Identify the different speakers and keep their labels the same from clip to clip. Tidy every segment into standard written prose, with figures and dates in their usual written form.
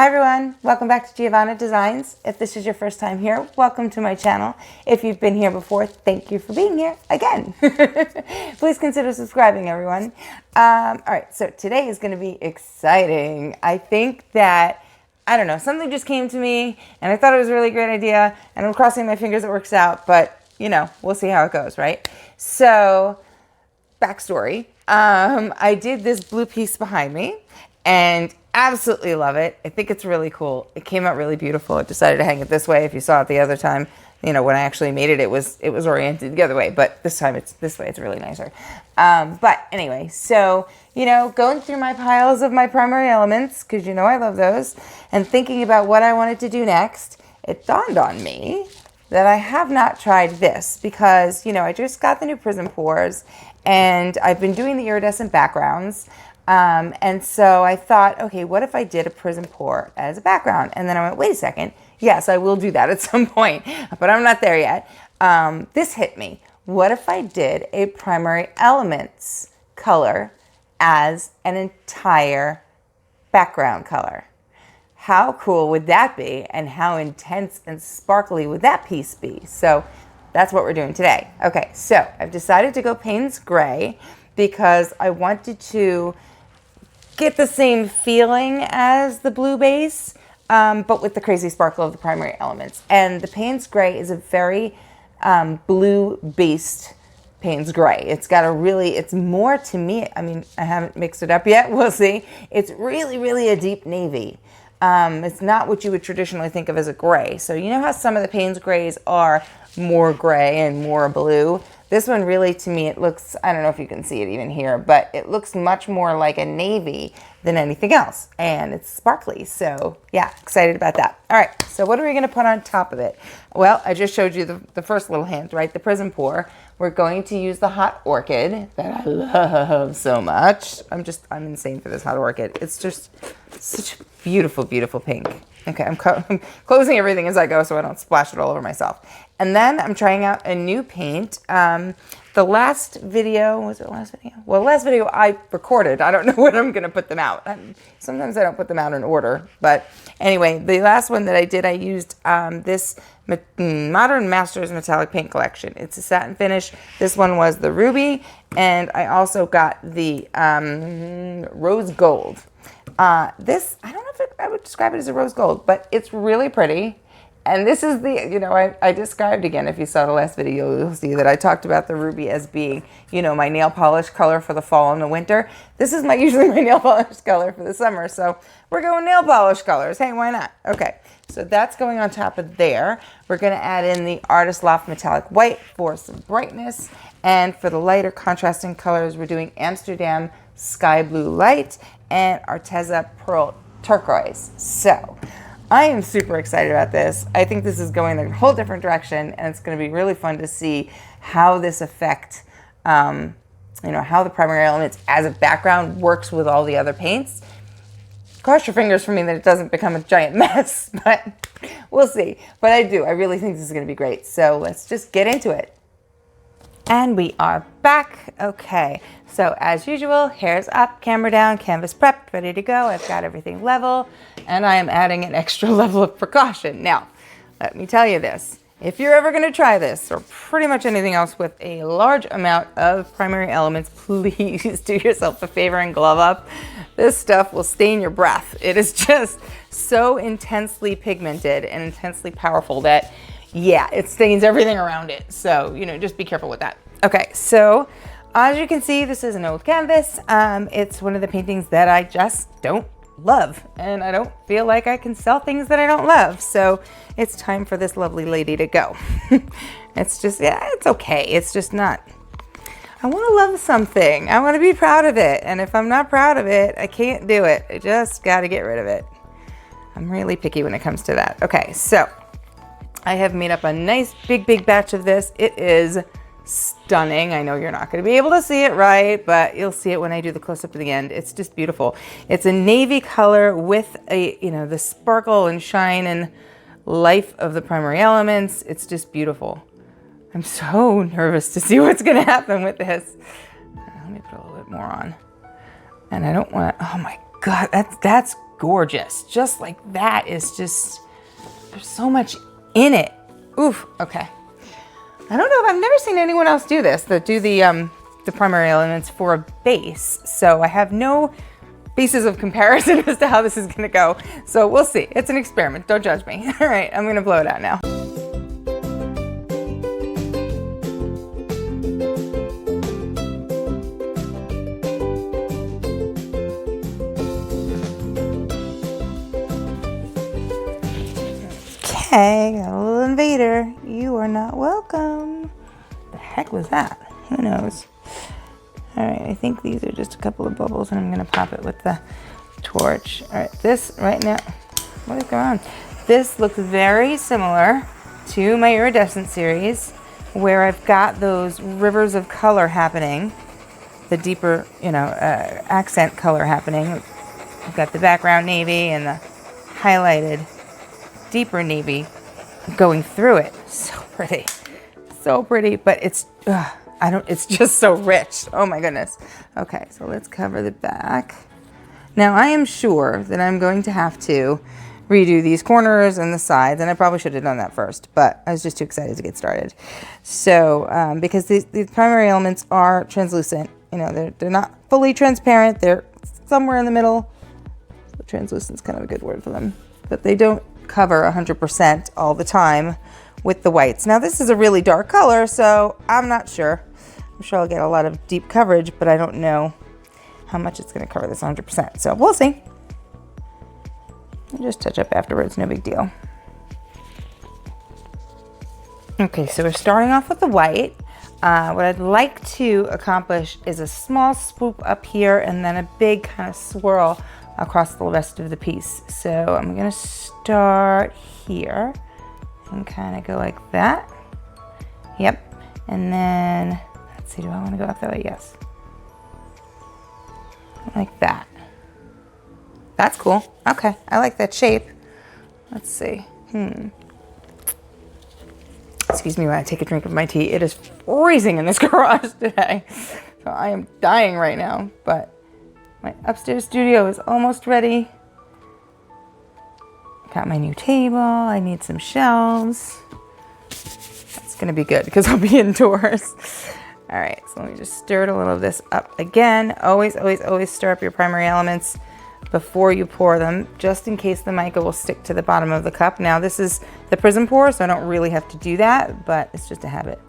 Speaker 1: Hi everyone, welcome back to giavannadesigns. If this is your first time here, welcome to my channel. If you've been here before, thank you for being here again. Please consider subscribing, everyone. All right, so today is going to be exciting. I think that, I don't know, something just came to me and I thought it was a really great idea and I'm crossing my fingers it works out, but you know, we'll see how it goes, right? So, backstory, I did this blue piece behind me and absolutely love it. I think it's really cool. It came out really beautiful. I decided to hang it this way. If you saw it the other time, you know, when I actually made it, it was oriented the other way, but this time it's this way. It's really nicer. But anyway, so, you know, going through my piles of my primary elements, because you know I love those, and thinking about what I wanted to do next, it dawned on me that I have not tried this because, you know, I just got the new prism pours and I've been doing the iridescent backgrounds. And so I thought, okay, what if I did a prism pour as a background? And then I went, wait a second. Yes, I will do that at some point, but I'm not there yet. This hit me. What if I did a primary elements color as an entire background color? How cool would that be? And how intense and sparkly would that piece be? So that's what we're doing today. Okay, so I've decided to go Payne's Gray because I wanted to get the same feeling as the blue base, but with the crazy sparkle of the primary elements. And the Payne's Gray is a very blue-based Payne's Gray. It's got a really, it's more to me, I mean, I haven't mixed it up yet, we'll see. It's really, really a deep navy. It's not what you would traditionally think of as a gray. So you know how some of the Payne's Grays are more gray and more blue? This one really, to me, it looks, I don't know if you can see it even here, but it looks much more like a navy than anything else. And it's sparkly. So yeah, excited about that. All right, so what are we going to put on top of it? Well, I just showed you the first little hint, right? The prism pour. We're going to use the hot orchid that I love so much. I'm insane for this hot orchid. It's just such a beautiful, beautiful pink. Okay, I'm closing everything as I go so I don't splash it all over myself. And then I'm trying out a new paint. The last video, was it the last video? Well, the last video I recorded. I don't know when I'm going to put them out. Sometimes I don't put them out in order. But anyway, the last one that I did, I used this Modern Masters Metallic Paint Collection. It's a satin finish. This one was the ruby. And I also got the rose gold. This, I don't know if I would describe it as a rose gold, but it's really pretty. And this is the, you know, I described again, if you saw the last video, you'll see that I talked about the ruby as being, you know, my nail polish color for the fall and the winter. This is usually my nail polish color for the summer. So we're going nail polish colors. Hey, why not? Okay, so that's going on top of there. We're going to add in the Artist Loft Metallic White for some brightness. And for the lighter contrasting colors, we're doing Amsterdam Sky Blue Light and Arteza Pearl Turquoise. So I am super excited about this. I think this is going a whole different direction, and it's going to be really fun to see how this affects, you know, how the primary elements as a background works with all the other paints. Cross your fingers for me that it doesn't become a giant mess, but we'll see. But I really think this is going to be great. So let's just get into it. And we are back. Okay, so as usual, hair's up, camera down, canvas prepped, ready to go. I've got everything level, and I am adding an extra level of precaution. Now, let me tell you this. If you're ever going to try this, or pretty much anything else with a large amount of primary elements, please do yourself a favor and glove up. This stuff will stain your breath. It is just so intensely pigmented and intensely powerful that, yeah, it stains everything around it. So, you know, just be careful with that. Okay, so as you can see, this is an old canvas. It's one of the paintings that I just don't love, and I don't feel like I can sell things that I don't love. So it's time for this lovely lady to go. It's just, yeah, it's okay. It's just not, I want to love something. I want to be proud of it. And if I'm not proud of it, I can't do it. I just got to get rid of it. I'm really picky when it comes to that. Okay, so I have made up a nice big batch of this. It is stunning. I know you're not going to be able to see it right, but you'll see it when I do the close-up at the end. It's just beautiful. It's a navy color with a, you know, the sparkle and shine and life of the primary elements. It's just beautiful. I'm so nervous to see what's going to happen with this. Let me put a little bit more on. And I don't want to, oh my God, that's gorgeous. Just like that is just, there's so much in it. Oof, okay. I don't know if I've never seen anyone else do this, that do the primary elements for a base. So I have no basis of comparison as to how this is gonna go. So we'll see, it's an experiment, don't judge me. All right, I'm gonna blow it out now. Okay, got a little invader. You are not welcome. The heck was that? Who knows? All right, I think these are just a couple of bubbles and I'm gonna pop it with the torch. All right, this right now, what is going on? This looks very similar to my iridescent series where I've got those rivers of color happening, the deeper, accent color happening. I've got the background navy and the highlighted deeper navy going through it. So pretty, but it's it's just so rich. Oh my goodness. Okay, so let's cover the back. Now I am sure that I'm going to have to redo these corners and the sides, and I probably should have done that first, but I was just too excited to get started. So because these primary elements are translucent, they're not fully transparent, they're somewhere in the middle. So translucent is kind of a good word for them, but they don't cover 100% all the time with the whites. Now this is a really dark color, so I'm not sure. I'm sure I'll get a lot of deep coverage, but I don't know how much it's going to cover this 100%. So we'll see. I'll just touch up afterwards, no big deal. Okay, so we're starting off with the white. What I'd like to accomplish is a small swoop up here and then a big kind of swirl across the rest of the piece. So I'm gonna start here and kind of go like that. Yep. And then, let's see, do I want to go up that way? Yes. Like that. That's cool. Okay, I like that shape. Let's see. Excuse me while I take a drink of my tea. It is freezing in this garage today. So I am dying right now, but my upstairs studio is almost ready. Got my new table. I need some shelves. That's gonna be good because I'll be indoors. All right, so let me just stir a little of this up again. Always, always, always stir up your primary elements before you pour them, just in case the mica will stick to the bottom of the cup. Now this is the prism pour, so I don't really have to do that, but it's just a habit.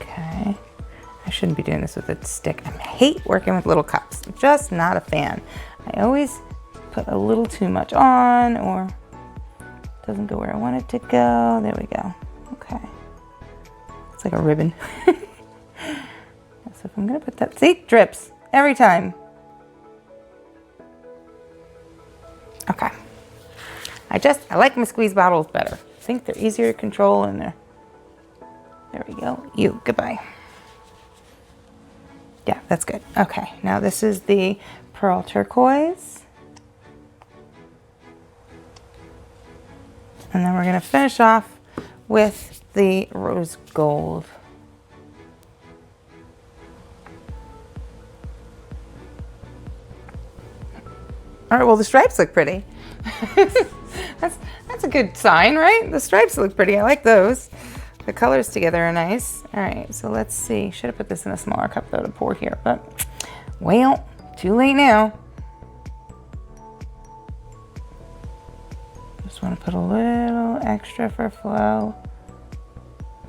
Speaker 1: Okay, I shouldn't be doing this with a stick. I hate working with little cups. I'm just not a fan. I always put a little too much on, or it doesn't go where I want it to go. There we go. Okay. It's like a ribbon. So if I'm gonna put that, see, drips every time. Okay. I like my squeeze bottles better. I think they're easier to control and there we go. Goodbye. Yeah, that's good. Okay, now this is the pearl turquoise. And then we're gonna finish off with the rose gold. All right, well, the stripes look pretty. That's a good sign, right? The stripes look pretty. I like those. The colors together are nice. All right, so let's see. Should have put this in a smaller cup though to pour here, but well, too late now. Just want to put a little extra for flow.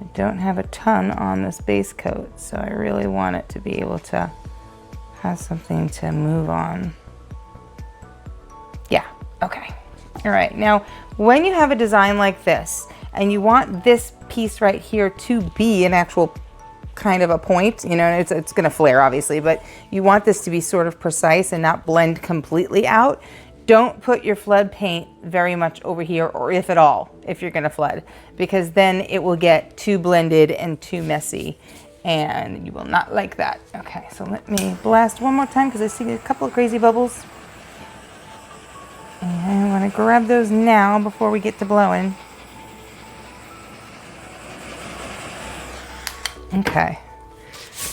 Speaker 1: I don't have a ton on this base coat, so I really want it to be able to have something to move on. Yeah, okay. All right, now when you have a design like this and you want this piece right here to be an actual kind of a point, it's gonna flare obviously, but you want this to be sort of precise and not blend completely out. Don't put your flood paint very much over here, or if at all, if you're gonna flood, because then it will get too blended and too messy and you will not like that. Okay, so let me blast one more time because I see a couple of crazy bubbles. And I want to grab those now before we get to blowing. Okay.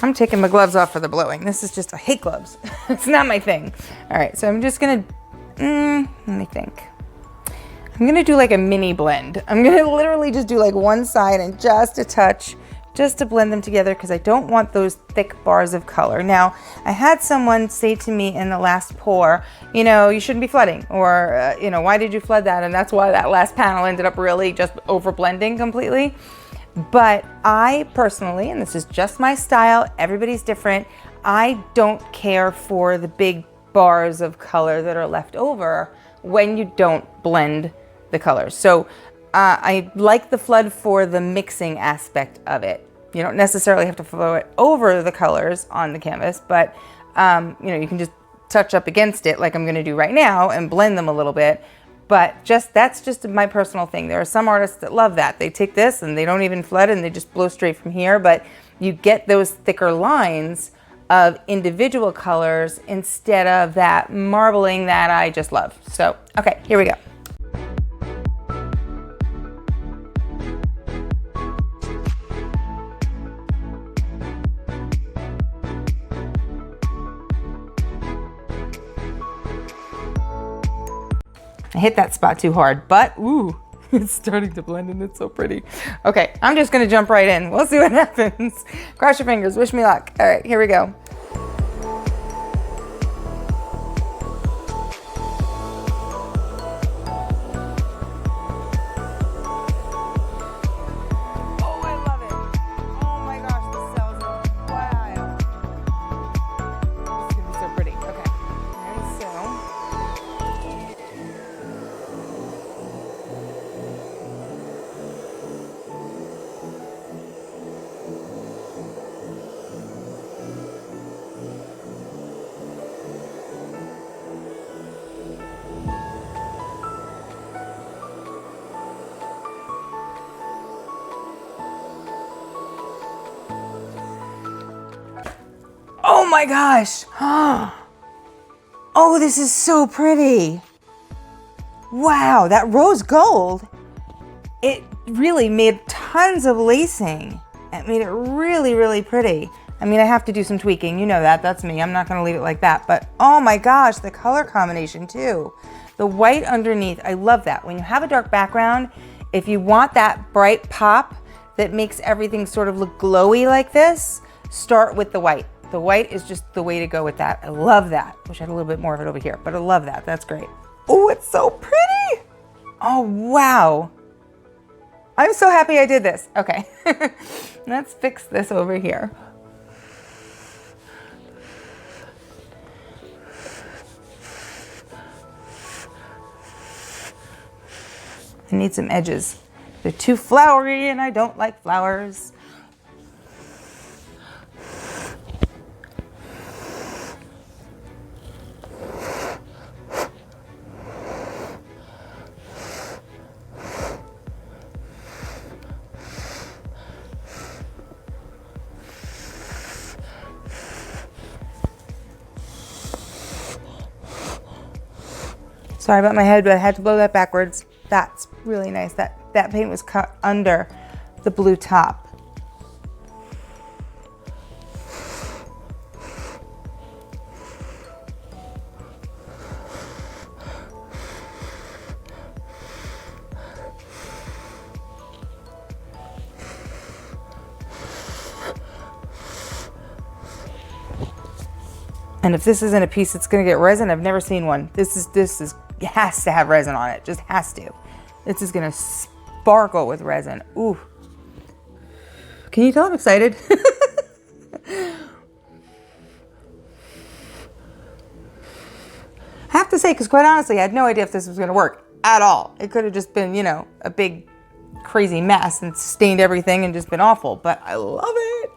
Speaker 1: I'm taking my gloves off for the blowing. This is just, I hate gloves. It's not my thing. All right, so I'm just gonna, let me think. I'm gonna do like a mini blend. I'm gonna literally just do like one side and just a touch, just to blend them together because I don't want those thick bars of color. Now, I had someone say to me in the last pour, you know, you shouldn't be flooding, or, you know, why did you flood that? And that's why that last panel ended up really just over blending completely. But I personally, and this is just my style, everybody's different, I don't care for the big bars of color that are left over when you don't blend the colors. So I like the flood for the mixing aspect of it. You don't necessarily have to flow it over the colors on the canvas, but you know, you can just touch up against it like I'm gonna do right now and blend them a little bit. But that's just my personal thing. There are some artists that love that. They take this and they don't even flood and they just blow straight from here, but you get those thicker lines of individual colors instead of that marbling that I just love. So, okay, here we go. I hit that spot too hard, but ooh, it's starting to blend and it's so pretty. Okay, I'm just gonna jump right in. We'll see what happens. Cross your fingers, wish me luck. All right, here we go. Oh my gosh. Oh, this is so pretty. Wow, that rose gold, it really made tons of lacing. It made it really, really pretty. I mean, I have to do some tweaking. You know that, that's me. I'm not gonna leave it like that, but oh my gosh, the color combination too. The white underneath, I love that. When you have a dark background, if you want that bright pop that makes everything sort of look glowy like this, start with the white. The white is just the way to go with that. I love that. Wish I had a little bit more of it over here, but I love that. That's great. Oh, it's so pretty. Oh, wow. I'm so happy I did this. Okay, let's fix this over here. I need some edges. They're too flowery and I don't like flowers. Sorry about my head, but I had to blow that backwards. That's really nice. That paint was cut under the blue top. And if this isn't a piece that's gonna get resin, I've never seen one. This is it has to have resin on it, just has to. This is gonna sparkle with resin. Ooh. Can you tell I'm excited? I have to say, because quite honestly, I had no idea if this was gonna work at all. It could have just been, you know, a big crazy mess and stained everything and just been awful, but I love it.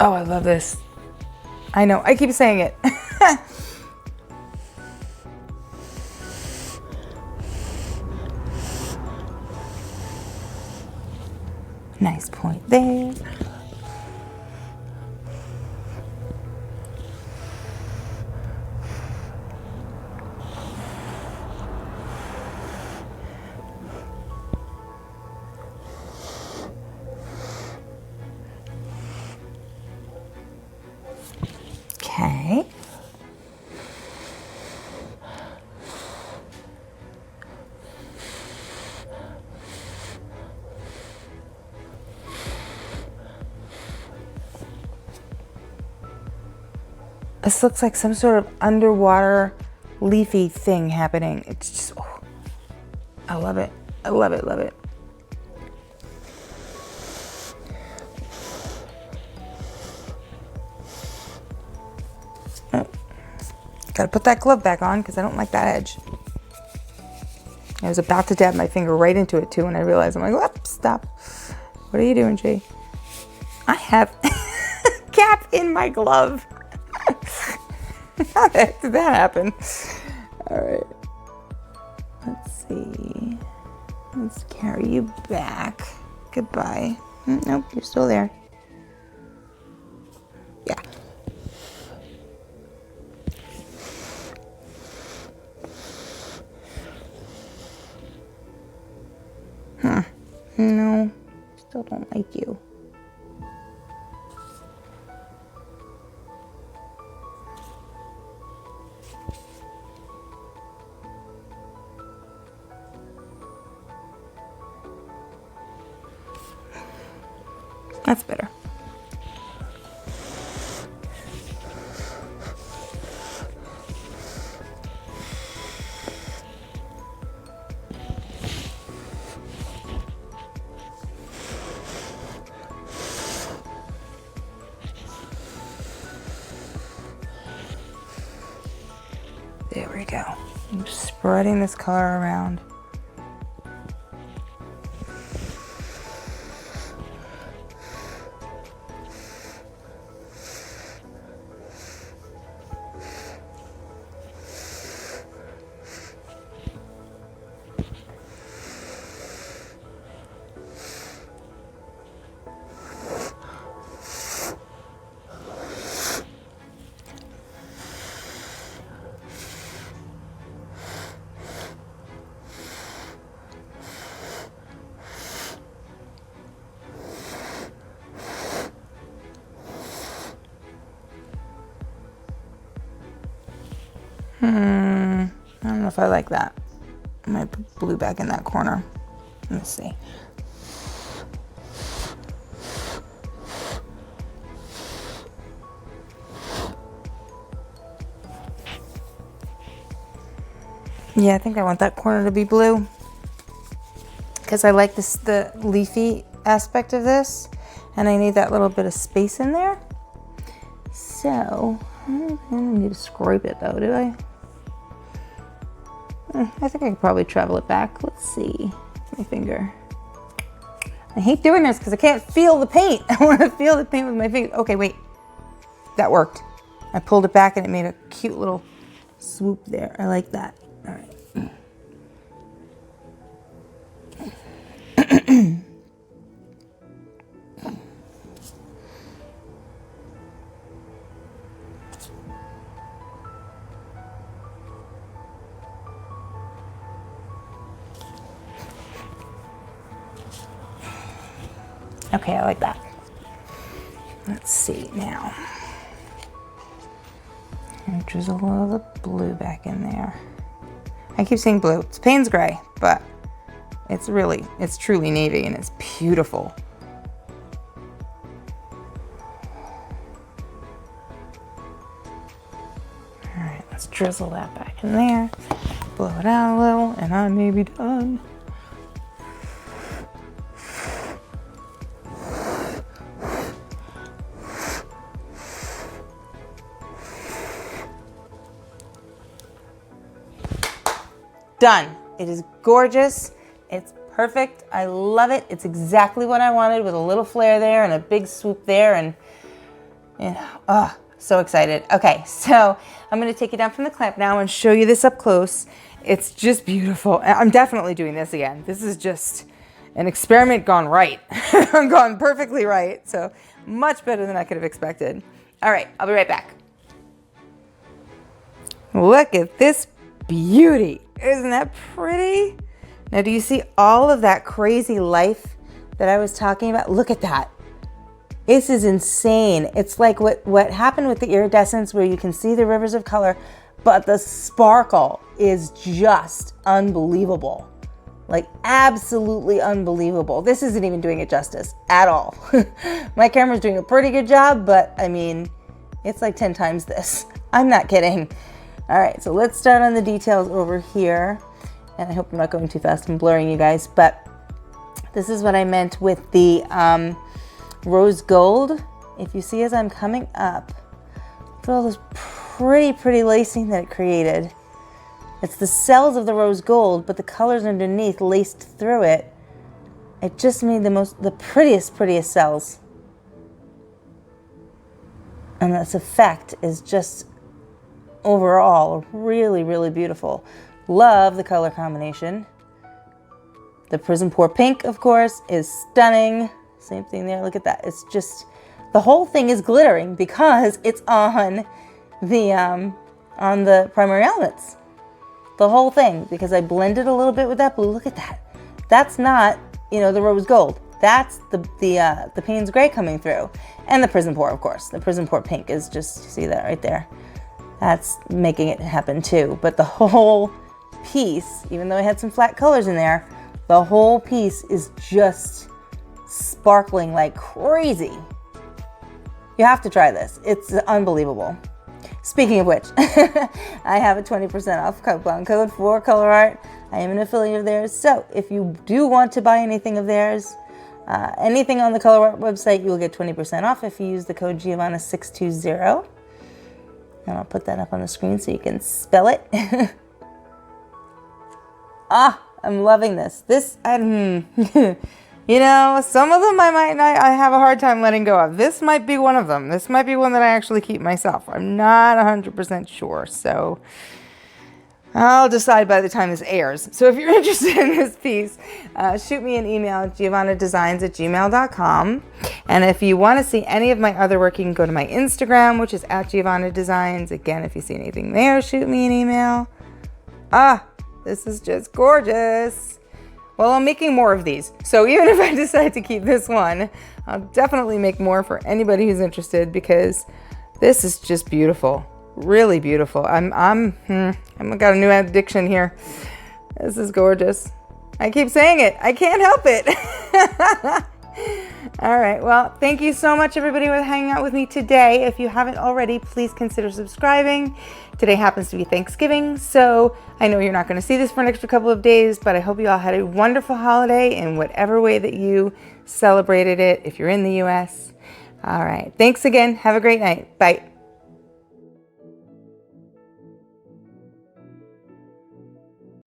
Speaker 1: Oh, I love this. I know, I keep saying it. Nice point there. Okay. This looks like some sort of underwater leafy thing happening. It's just, oh, I love it. I love it, love it. Oh, gotta put that glove back on because I don't like that edge. I was about to dab my finger right into it too, and I realized, I'm like, whoop, stop. What are you doing, Jay? I have cap in my glove. How the heck did that happen? All right. Let's see. Let's carry you back. Goodbye. Nope, you're still there. Yeah. No, still don't like you. That's better. There we go. I'm just spreading this color around. I don't know if I like that. I might put blue back in that corner. Let me see. Yeah, I think I want that corner to be blue because I like this, the leafy aspect of this, and I need that little bit of space in there. So I don't need to scrape it though, do I? I think I could probably travel it back. Let's see. My finger. I hate doing this because I can't feel the paint. I want to feel the paint with my finger. Okay, wait. That worked. I pulled it back and it made a cute little swoop there. I like that. All right. Okay, I like that. Let's see now. And drizzle a little of the blue back in there. I keep saying blue. It's Payne's gray, but it's truly navy and it's beautiful. All right, let's drizzle that back in there. Blow it out a little and I may be done. Done. It is gorgeous. It's perfect. I love it. It's exactly what I wanted with a little flare there and a big swoop there. And You know, oh, so excited. Okay, so I'm going to take you down from the clamp now and show you this up close. It's just beautiful. I'm definitely doing this again. This is just an experiment gone right. Gone perfectly right. So much better than I could have expected. All right, I'll be right back. Look at this beauty. Isn't that pretty? Now, do you see all of that crazy life that I was talking about? Look at that. This is insane. It's like what happened with the iridescence, where you can see the rivers of color, but the sparkle is just unbelievable. Like absolutely unbelievable. This isn't even doing it justice at all. My camera's doing a pretty good job, but I mean, it's like 10 times this. I'm not kidding. All right, so let's start on the details over here. And I hope I'm not going too fast and blurring you guys, but this is what I meant with the rose gold. If you see as I'm coming up, look at all this pretty lacing that it created. It's the cells of the rose gold, but the colors underneath laced through it. It just made the prettiest cells. And this effect is just overall really beautiful. Love the color combination. The Prism Pour Pink, of course, is stunning. Same thing there. Look at that. It's just, the whole thing is glittering because it's on the primary elements. The whole thing, because I blended a little bit with that blue. Look at that. That's not, you know, the rose gold. That's the Payne's Gray coming through. And the Prism Pour, of course. The Prism Pour Pink is just, see that right there? That's making it happen too. But the whole piece, even though I had some flat colors in there, the whole piece is just sparkling like crazy. You have to try this. It's unbelievable. Speaking of which, I have a 20% off coupon code for Colourarte. I am an affiliate of theirs. So if you do want to buy anything of theirs, anything on the Colourarte website, you will get 20% off if you use the code Giavanna620. And I'll put that up on the screen so you can spell it. I'm loving this. You know, some of them I have a hard time letting go of. This might be one of them. This might be one that I actually keep myself. I'm not 100% sure, so I'll decide by the time this airs. So if you're interested in this piece, shoot me an email at giavannadesigns@gmail.com. And if you want to see any of my other work, you can go to my Instagram, which is @giavannadesigns. Again, if you see anything there, shoot me an email. This is just gorgeous. Well, I'm making more of these. So even if I decide to keep this one, I'll definitely make more for anybody who's interested, because this is just beautiful. Really beautiful. I've got a new addiction here. This is gorgeous. I keep saying it. I can't help it. All right. Well, thank you so much, everybody, for hanging out with me today. If you haven't already, please consider subscribing. Today happens to be Thanksgiving, so I know you're not going to see this for an extra couple of days, but I hope you all had a wonderful holiday in whatever way that you celebrated it, if you're in the U.S. All right. Thanks again. Have a great night. Bye.